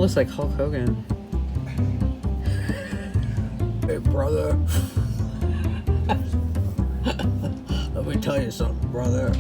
looks like Hulk Hogan. Hey, brother. Let me tell you something, brother.